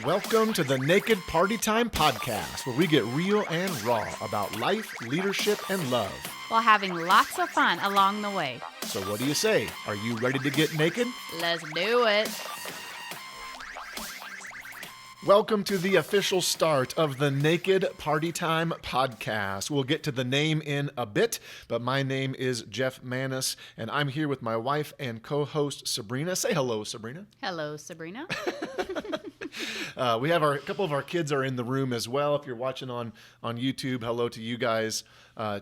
Welcome to the Naked Party Time podcast, where we get real and raw about life, leadership, and love. While having lots of fun along the way. So what do you say? Are you ready to get naked? Let's do it. Welcome to the official start of the Naked Party Time podcast. We'll get to the name in a bit, but my name is Jeff Manis, and I'm here with my wife and co-host Sabrina. Say hello, Sabrina. Hello, Sabrina. We have a couple of our kids are in the room as well. If you're watching on YouTube, hello to you guys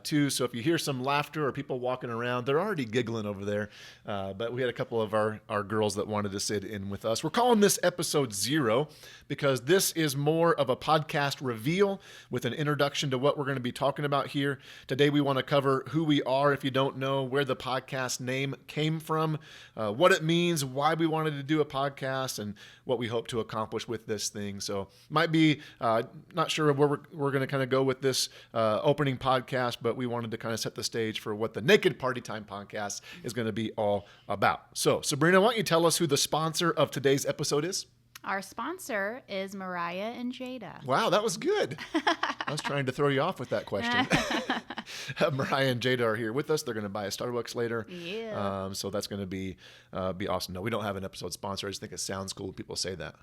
too. So if you hear some laughter or people walking around, they're already giggling over there. But we had a couple of our girls that wanted to sit in with us. We're calling this episode 0 because this is more of a podcast reveal with an introduction to what we're going to be talking about here. Today we want to cover who we are, if you don't know, where the podcast name came from, what it means, why we wanted to do a podcast, and what we hope to accomplish with this thing. So might be not sure where we're going to kind of go with this opening podcast, but we wanted to kind of set the stage for what the Naked Party Time podcast is going to be all about. So Sabrina, why don't you tell us who the sponsor of today's episode is? Our sponsor is Mariah and Jada. Wow, that was good. I was trying to throw you off with that question. Mariah and Jada are here with us. They're going to buy a Starbucks later. Yeah. So that's going to be awesome. No, we don't have an episode sponsor. I just think it sounds cool when people say that.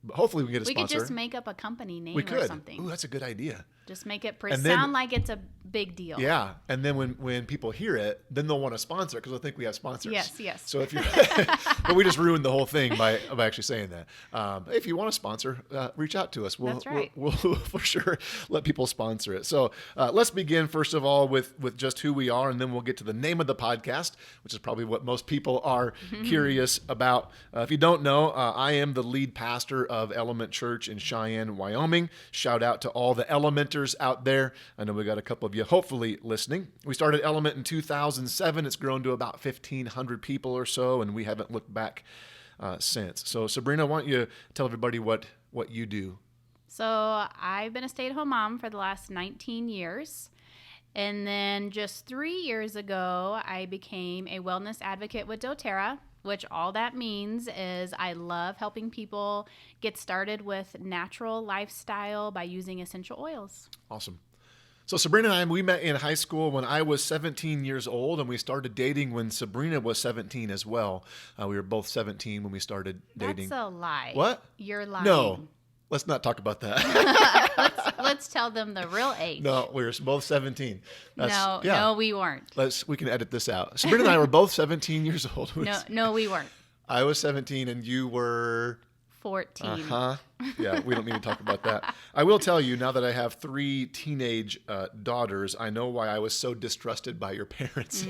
But hopefully we can get a sponsor. We could just make up a company name we could. or something. Ooh, that's a good idea. Just make it sound like it's a big deal. Yeah, and then when people hear it, then they'll want to sponsor because they'll think we have sponsors. Yes. So if you, but we just ruined the whole thing by actually saying that. If you want to sponsor, reach out to us. That's right. We'll for sure let people sponsor it. So let's begin first of all with just who we are, and then we'll get to the name of the podcast, which is probably what most people are curious about. If you don't know, I am the lead pastor of Element Church in Cheyenne, Wyoming. Shout out to all the Elementers out there. I know we got a couple of you hopefully listening. We started Element in 2007. It's grown to about 1,500 people or so, and we haven't looked back since. So Sabrina, why don't you tell everybody what you do? So I've been a stay-at-home mom for the last 19 years. And then just 3 years ago, I became a wellness advocate with doTERRA, which all that means is I love helping people get started with natural lifestyle by using essential oils. Awesome. So Sabrina and I, we met in high school when I was 17 years old, and we started dating when Sabrina was 17 as well. We were both 17 when we started dating. That's a lie. What? You're lying. No. Let's not talk about that. Let's tell them the real age. No, we were both 17. No, we weren't. We can edit this out. Sabrina and I were both 17 years old. No, we weren't. I was 17 and you were 14. Uh-huh. Yeah, we don't need to talk about that. I will tell you, now that I have 3 teenage daughters, I know why I was so distrusted by your parents.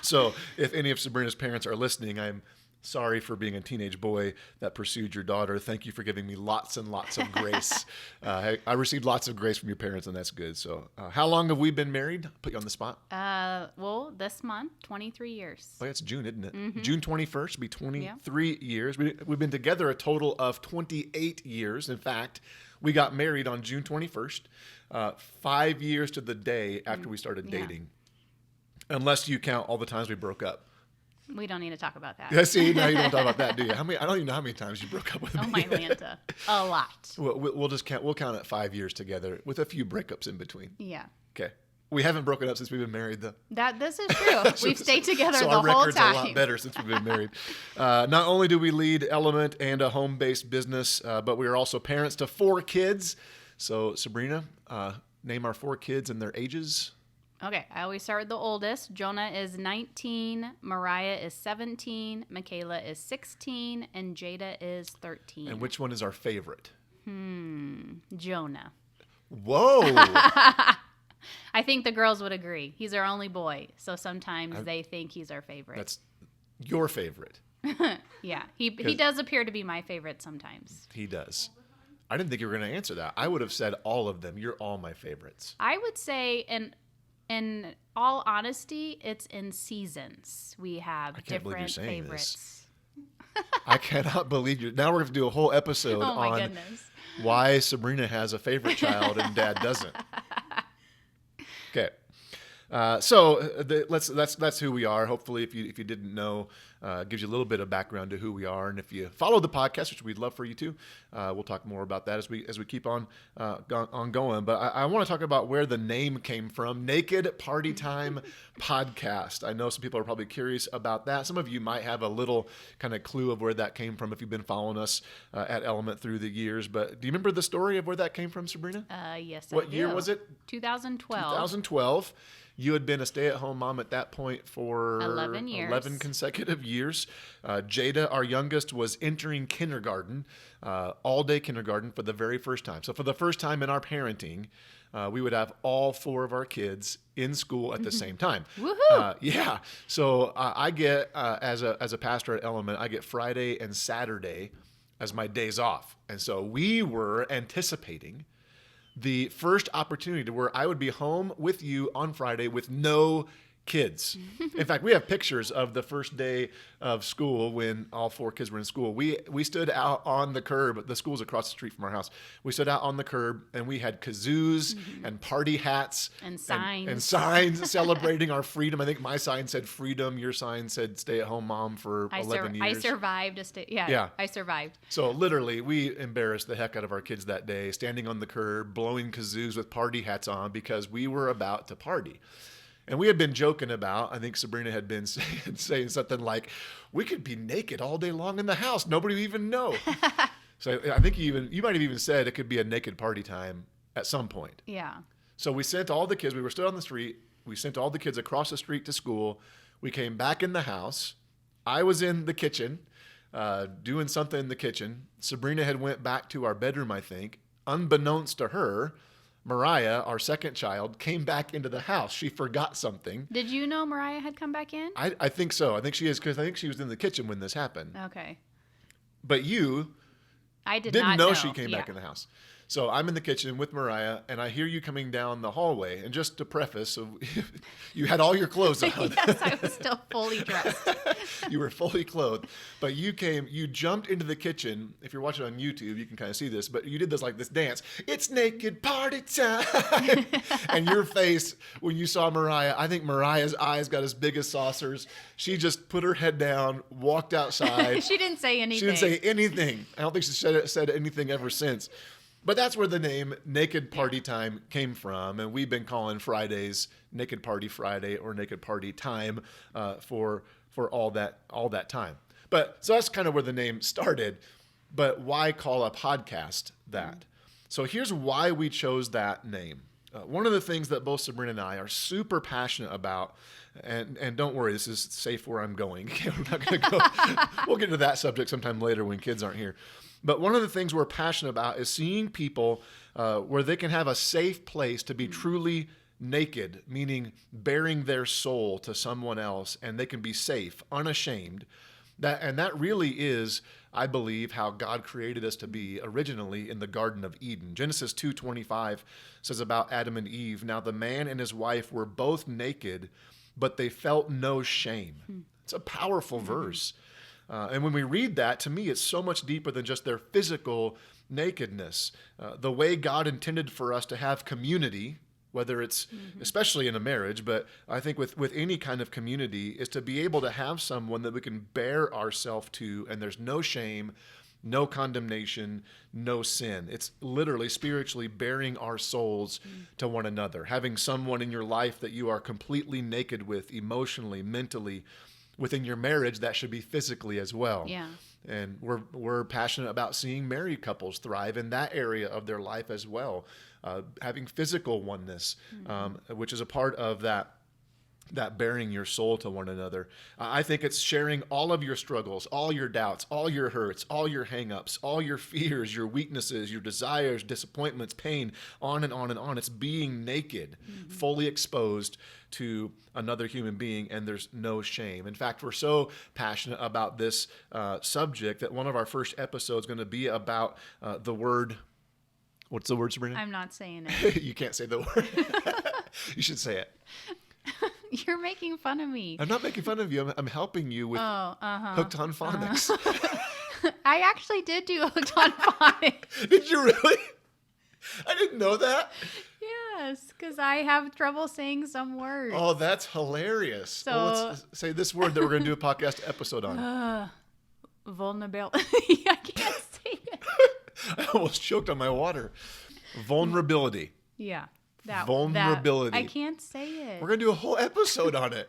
So if any of Sabrina's parents are listening, I'm sorry for being a teenage boy that pursued your daughter. Thank you for giving me lots and lots of grace. I received lots of grace from your parents, and that's good. So how long have we been married? Put you on the spot. Well, this month, 23 years. Oh, yeah, it's June, isn't it? Mm-hmm. June 21st will be 23 years. We've been together a total of 28 years. In fact, we got married on June 21st, 5 years to the day after we started dating. Unless you count all the times we broke up. We don't need to talk about that. Yeah, see, now you don't talk about that, do you? I don't even know how many times you broke up with me. Oh, my Lanta. A lot. We'll just count. We'll count it 5 years together with a few breakups in between. Yeah. Okay. We haven't broken up since we've been married, though. This is true. We've stayed together the whole time. So our record's a lot better since we've been married. Not only do we lead Element and a home-based business, but we are also parents to 4 kids. So Sabrina, name our 4 kids and their ages. Okay, I always start with the oldest. Jonah is 19, Mariah is 17, Michaela is 16, and Jada is 13. And which one is our favorite? Jonah. Whoa! I think the girls would agree. He's our only boy, so sometimes they think he's our favorite. That's your favorite. Yeah, he does appear to be my favorite sometimes. He does. I didn't think you were going to answer that. I would have said all of them. You're all my favorites. I would say, in all honesty, it's in seasons. We have different favorites. I cannot believe you. Now we're going to do a whole episode on why Sabrina has a favorite child and Dad doesn't. Okay. So that's who we are. Hopefully, if you didn't know, gives you a little bit of background to who we are. And if you follow the podcast, which we'd love for you to, we'll talk more about that as we keep on going. But I want to talk about where the name came from. Naked Party Time Podcast. I know some people are probably curious about that. Some of you might have a little kind of clue of where that came from if you've been following us at Element through the years. But do you remember the story of where that came from, Sabrina? Yes, What year was it? 2012. 2012. You had been a stay-at-home mom at that point for 11 years. 11 consecutive years. Jada, our youngest, was entering kindergarten, all-day kindergarten for the very first time. So for the first time in our parenting, we would have all 4 of our kids in school at the same time. Woohoo! Yeah. So I get, as a pastor at Element, I get Friday and Saturday as my days off. And so we were anticipating the first opportunity to where I would be home with you on Friday with no kids. In fact, we have pictures of the first day of school when all 4 kids were in school. We stood out on the curb. The school's across the street from our house. We stood out on the curb and we had kazoos and party hats And signs. and signs celebrating our freedom. I think my sign said freedom. Your sign said stay-at-home mom for 11 years. I survived a stay. Yeah. I survived. So literally, we embarrassed the heck out of our kids that day, standing on the curb, blowing kazoos with party hats on because we were about to party. And we had been joking about, I think Sabrina had been saying something like, we could be naked all day long in the house. Nobody would even know. So I think you might have even said it could be a naked party time at some point. Yeah. So we sent all the kids, we were stood on the street. We sent all the kids across the street to school. We came back in the house. I was in the kitchen doing something in the kitchen. Sabrina had went back to our bedroom, I think. Unbeknownst to her, Mariah, our second child, came back into the house. She forgot something. Did you know Mariah had come back in? I think so. I think she is because I think she was in the kitchen when this happened. Okay. But you Didn't didn't know know she came back in the house. So I'm in the kitchen with Mariah, and I hear you coming down the hallway. And just to preface, so you had all your clothes on. Yes, I was still fully dressed. You were fully clothed. But you jumped into the kitchen. If you're watching on YouTube, you can kind of see this. But you did this dance. It's naked party time. And your face, when you saw Mariah, I think Mariah's eyes got as big as saucers. She just put her head down, walked outside. She didn't say anything. She didn't say anything. I don't think she said anything ever since. But that's where the name Naked Party Time came from. And we've been calling Fridays Naked Party Friday or Naked Party Time for all that time. But so that's kind of where the name started. But why call a podcast that? So here's why we chose that name. One of the things that both Sabrina and I are super passionate about, and don't worry, this is safe where I'm going. We're not going to go. We'll get to that subject sometime later when kids aren't here. But one of the things we're passionate about is seeing people where they can have a safe place to be truly naked, meaning bearing their soul to someone else, and they can be safe, unashamed. That really is, I believe, how God created us to be originally in the Garden of Eden. Genesis 2:25 says about Adam and Eve, now the man and his wife were both naked, but they felt no shame. It's a powerful verse. And when we read that, to me, it's so much deeper than just their physical nakedness. The way God intended for us to have community, whether it's especially in a marriage, but I think with any kind of community, is to be able to have someone that we can bear ourselves to, and there's no shame, no condemnation, no sin. It's literally spiritually bearing our souls to one another, having someone in your life that you are completely naked with, emotionally, mentally. Within your marriage, that should be physically as well. Yeah. And we're passionate about seeing married couples thrive in that area of their life as well. Having physical oneness, which is a part of that bearing your soul to one another. I think it's sharing all of your struggles, all your doubts, all your hurts, all your hang-ups, all your fears, your weaknesses, your desires, disappointments, pain, on and on and on. It's being naked, fully exposed to another human being, and there's no shame. In fact, we're so passionate about this subject that one of our first episodes is going to be about the word. What's the word, Sabrina? I'm not saying it. You can't say the word. You should say it. You're making fun of me. I'm not making fun of you. I'm helping you with Hooked on Phonics. I actually did do Hooked on Phonics. Did you really? I didn't know that. Yes, because I have trouble saying some words. Oh, that's hilarious. So- Well, let's say this word that we're going to do a podcast episode on. Vulnerability. I can't say it. I almost choked on my water. Vulnerability. Yeah. Vulnerability. I can't say it. We're going to do a whole episode on it.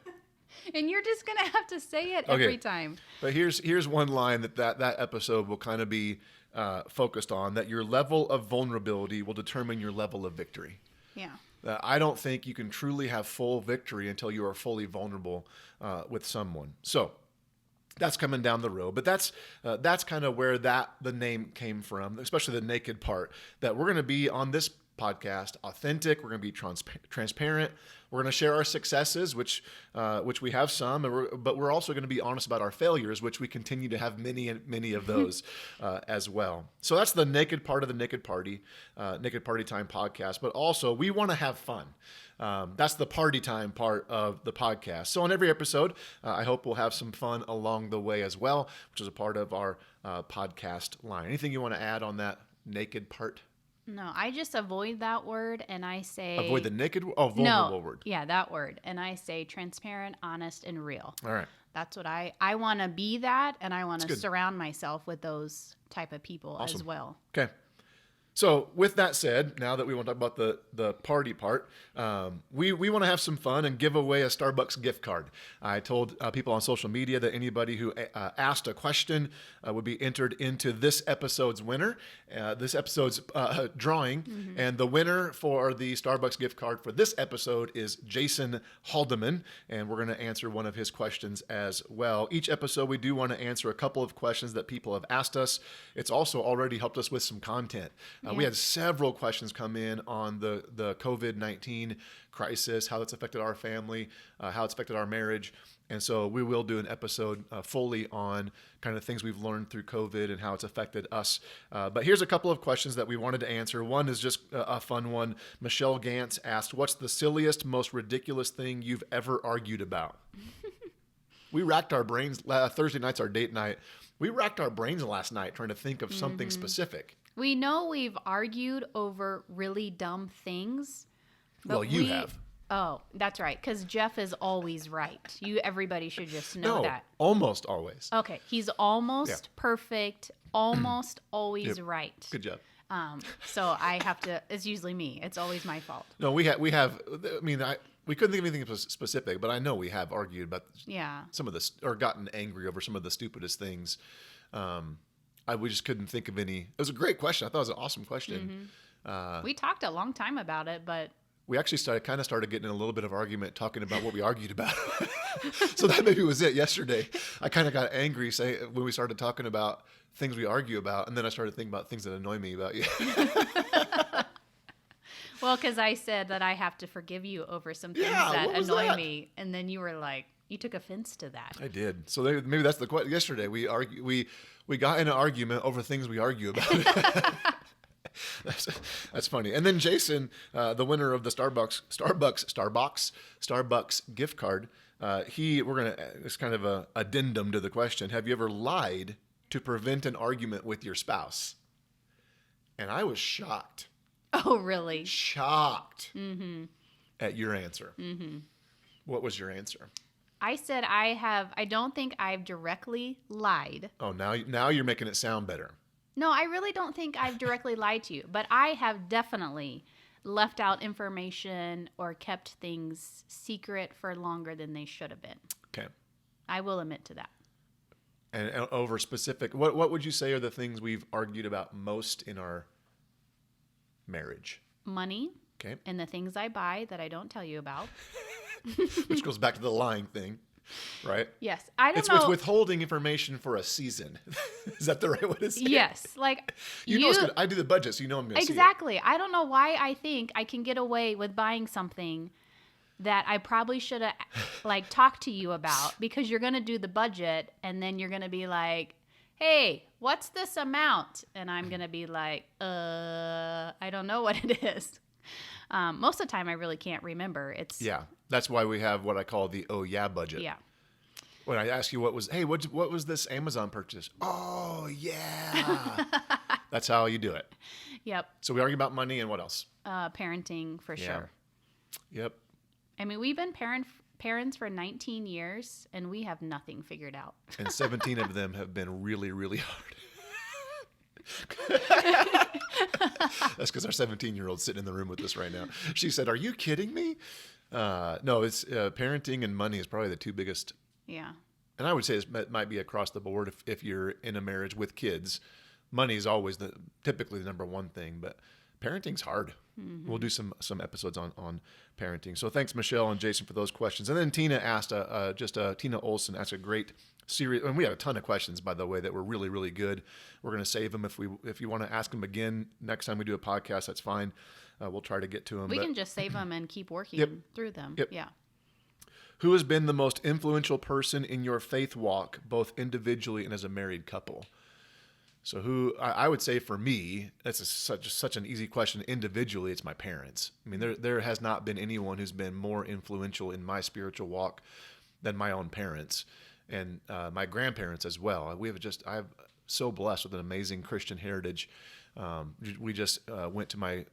And you're just going to have to say it Okay. every time. But here's one line that episode will kind of be focused on, that your level of vulnerability will determine your level of victory. Yeah. I don't think you can truly have full victory until you are fully vulnerable with someone. So that's coming down the road, but that's kind of where the name came from, especially the naked part. That we're going to be on this podcast authentic. We're going to be transparent. We're going to share our successes, which we have some, but we're also going to be honest about our failures, which we continue to have many of those as well. So that's the naked part of the Naked Party Time podcast. But also, we want to have fun. That's the party time part of the podcast. So on every episode, I hope we'll have some fun along the way as well, which is a part of our podcast line. Anything you want to add on that naked part? No, I just avoid that word and I say... Avoid the naked, vulnerable word. Yeah, that word. And I say transparent, honest, and real. All right. That's what I want to be that, and I want to good. surround myself with those type of people Awesome. as well. Okay. So with that said, now that we want to talk about the party part, we want to have some fun and give away a Starbucks gift card. I told people on social media that anybody who asked a question would be entered into this episode's winner, this episode's drawing. Mm-hmm. And the winner for the Starbucks gift card for this episode is Jason Haldeman, and we're going to answer one of his questions as well. Each episode, we do want to answer a couple of questions that people have asked us. It's also already helped us with some content. We had several questions come in on the COVID-19 crisis, how it's affected our family, how it's affected our marriage. And so we will do an episode fully on kind of things we've learned through COVID and how it's affected us. But here's a couple of questions that we wanted to answer. One is just a fun one. Michelle Gantz asked, what's the silliest, most ridiculous thing you've ever argued about? We racked our brains. Thursday night's our date night. We racked our brains last night trying to think of something specific. We know we've argued over really dumb things. Well, you have. Oh, that's right. Because Jeff is always right. Everybody should just know No, that. almost always. Okay, he's almost perfect, almost always right. Good job. So I have to. It's usually me. It's always my fault. No, we have. I mean, we couldn't think of anything specific, but I know we have argued about some of this, or gotten angry over some of the stupidest things. We just couldn't think of any. It was a great question. I thought it was an awesome question. Mm-hmm. We talked a long time about it, but we actually started getting in a little bit of argument talking about what we argued about. So that maybe was it yesterday. I kind of got angry when we started talking about things we argue about, and then I started thinking about things that annoy me about you. Well, because I said that I have to forgive you over some things that annoy me, and then you were like, you took offense to that. I did. So maybe that's the question. Yesterday we got in an argument over things we argue about. That's funny. And then Jason, the winner of the Starbucks gift card, it's kind of a addendum to the question. Have you ever lied to prevent an argument with your spouse? And I was shocked. Oh, really? Shocked at your answer. Mm-hmm. What was your answer? I said I don't think I've directly lied. Oh, now you're making it sound better. No, I really don't think I've directly lied to you, but I have definitely left out information or kept things secret for longer than they should have been. Okay. I will admit to that. And over specific, what would you say are the things we've argued about most in our marriage? Money. Okay. And the things I buy that I don't tell you about. Which goes back to the lying thing, right? Yes. I don't know. It's withholding information for a season. Is that the right way to say it? Yes. Like you know it's good. I do the budget, so you know I'm going to see it. Exactly. I don't know why I think I can get away with buying something that I probably should have talked to you about, because you're going to do the budget and then you're going to be like, hey, what's this amount? And I'm going to be like, I don't know what it is. Most of the time I really can't remember. Yeah. That's why we have what I call the oh yeah budget. Yeah. When I ask you what was this Amazon purchase? Oh yeah. That's how you do it. Yep. So we argue about money and what else? Parenting for sure. Yep. I mean, we've been parents for 19 years, and we have nothing figured out. And 17 of them have been really, really hard. That's because our 17-year-old's sitting in the room with us right now. She said, "Are you kidding me?" No, it's parenting and money is probably the two biggest. Yeah. And I would say it might be across the board if you're in a marriage with kids. Money is always typically the number one thing, but parenting's hard. Mm-hmm. We'll do some episodes on parenting. So thanks, Michelle and Jason, for those questions. And then Tina asked, Tina Olson asked a great series, and we had a ton of questions, by the way, that were really, really good. We're going to save them if you want to ask them again next time we do a podcast. That's fine. We'll try to get to them. We can just save them and keep working through them. Yep. Yeah. Who has been the most influential person in your faith walk, both individually and as a married couple? So who I would say for me, that's such an easy question. Individually, it's my parents. I mean, there has not been anyone who's been more influential in my spiritual walk than my own parents and my grandparents as well. I'm so blessed with an amazing Christian heritage. We just went to my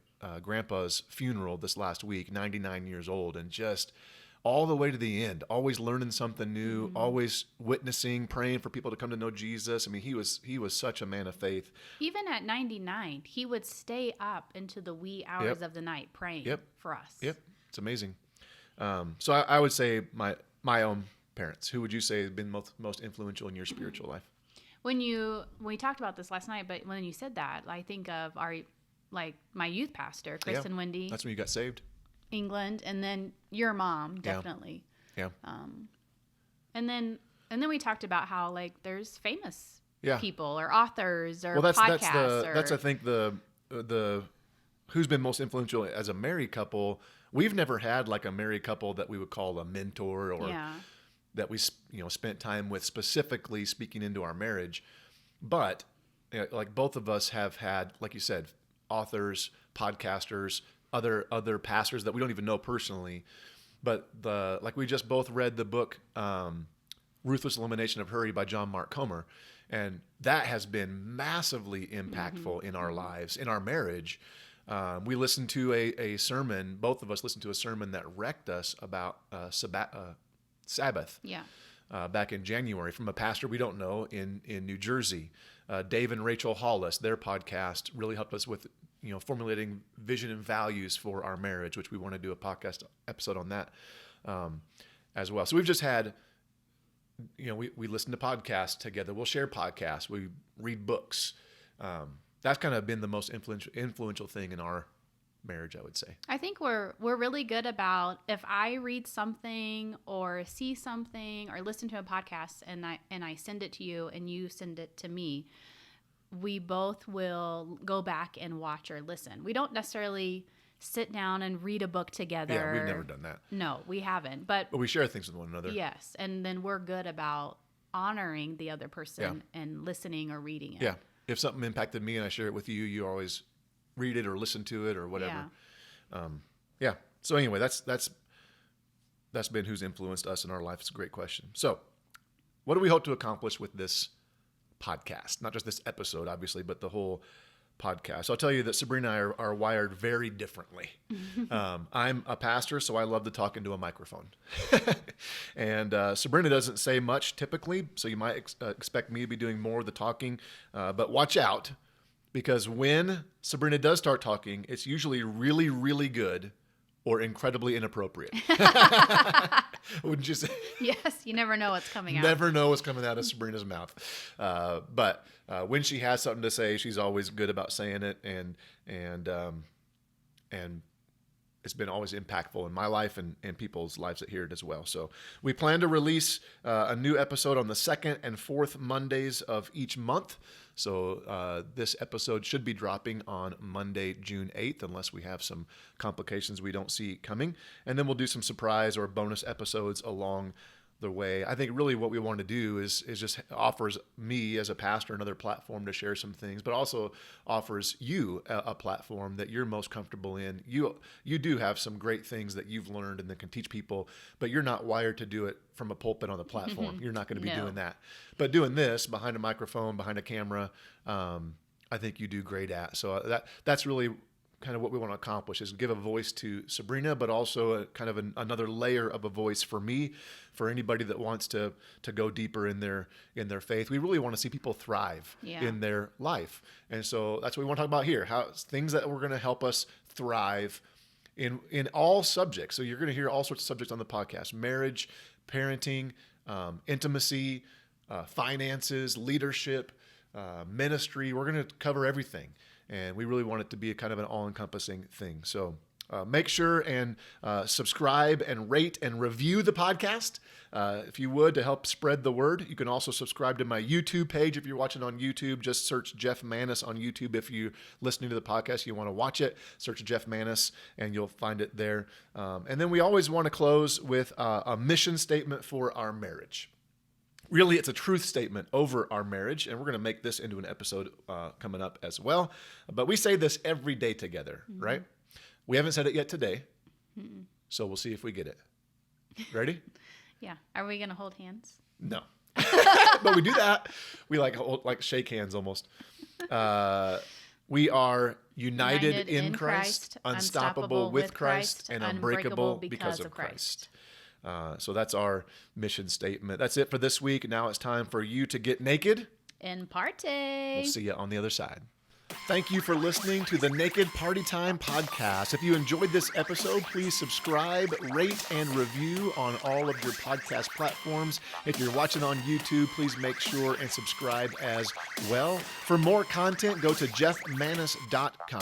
grandpa's funeral this last week, 99 years old, and just all the way to the end, always learning something new, always witnessing, praying for people to come to know Jesus. I mean, he was such a man of faith. Even at 99, he would stay up into the wee hours of the night praying for us. Yep, it's amazing. So I would say my own parents. Who would you say has been most influential in your spiritual life? We talked about this last night, but when you said that, I think of my youth pastor, Chris and Wendy. That's when you got saved. England, and then your mom, definitely. Yeah. And then we talked about how there's famous people or authors or that's podcasts. That's I think the who's been most influential as a married couple. We've never had a married couple that we would call a mentor or that we spent time with specifically speaking into our marriage. But both of us have had, like you said, authors, podcasters, other pastors that we don't even know personally, but we just both read the book Ruthless Elimination of Hurry by John Mark Comer, and that has been massively impactful in our lives, in our marriage. We listened to a sermon, both of us listened to a sermon that wrecked us about Sabbath back in January from a pastor we don't know in New Jersey. Dave and Rachel Hollis, their podcast really helped us with formulating vision and values for our marriage, which we want to do a podcast episode on that as well. So we've just had, we listen to podcasts together. We'll share podcasts. We read books. That's kind of been the most influential thing in our marriage, I would say. I think we're really good about, if I read something or see something or listen to a podcast and I send it to you and you send it to me, we both will go back and watch or listen. We don't necessarily sit down and read a book together. Yeah, we've never done that. No, we haven't. But we share things with one another. Yes, and then we're good about honoring the other person and listening or reading it. Yeah. If something impacted me and I share it with you, you always read it or listen to it or whatever. Yeah. So anyway, that's been who's influenced us in our life. It's a great question. So what do we hope to accomplish with this podcast? Not just this episode, obviously, but the whole podcast. I'll tell you that Sabrina and I are wired very differently. I'm a pastor, so I love to talk into a microphone. And Sabrina doesn't say much typically, so you might expect me to be doing more of the talking. But watch out, because when Sabrina does start talking, it's usually really, really good or incredibly inappropriate. Wouldn't you say? Yes, you never know what's coming out. Never know what's coming out of Sabrina's mouth. But when she has something to say, she's always good about saying it, and it's been always impactful in my life and people's lives that hear it as well. So we plan to release a new episode on the second and fourth Mondays of each month. So this episode should be dropping on Monday, June 8th, unless we have some complications we don't see coming. And then we'll do some surprise or bonus episodes along the way. I think really what we want to do is just offers me as a pastor another platform to share some things, but also offers you a platform that you're most comfortable in. You do have some great things that you've learned and that can teach people, but you're not wired to do it from a pulpit on the platform. You're not going to be doing that. But doing this behind a microphone, behind a camera, I I think you do great at. So that's really kind of what we want to accomplish, is give a voice to Sabrina, but also a kind of another layer of a voice for me, for anybody that wants to go deeper in their faith. We really want to see people thrive in their life. And so that's what we want to talk about here, how things that were going to help us thrive in all subjects. So you're going to hear all sorts of subjects on the podcast: marriage, parenting, intimacy, finances, leadership, ministry. We're going to cover everything. And we really want it to be a kind of an all-encompassing thing. So make sure and subscribe and rate and review the podcast, if you would, to help spread the word. You can also subscribe to my YouTube page if you're watching on YouTube. Just search Jeff Manis on YouTube. If you're listening to the podcast, you want to watch it, search Jeff Manis, and you'll find it there. And then we always want to close with a mission statement for our marriage. Really, it's a truth statement over our marriage, and we're going to make this into an episode coming up as well. But we say this every day together, right? We haven't said it yet today, so we'll see if we get it. Ready? Yeah. Are we going to hold hands? No. But we do that. We like shake hands almost. We are united in Christ, unstoppable with Christ, and unbreakable because of Christ. So that's our mission statement. That's it for this week. Now it's time for you to get naked and party. We'll see you on the other side. Thank you for listening to the Naked Party Time podcast. If you enjoyed this episode, please subscribe, rate, and review on all of your podcast platforms. If you're watching on YouTube, please make sure and subscribe as well. For more content, go to jeffmanis.com.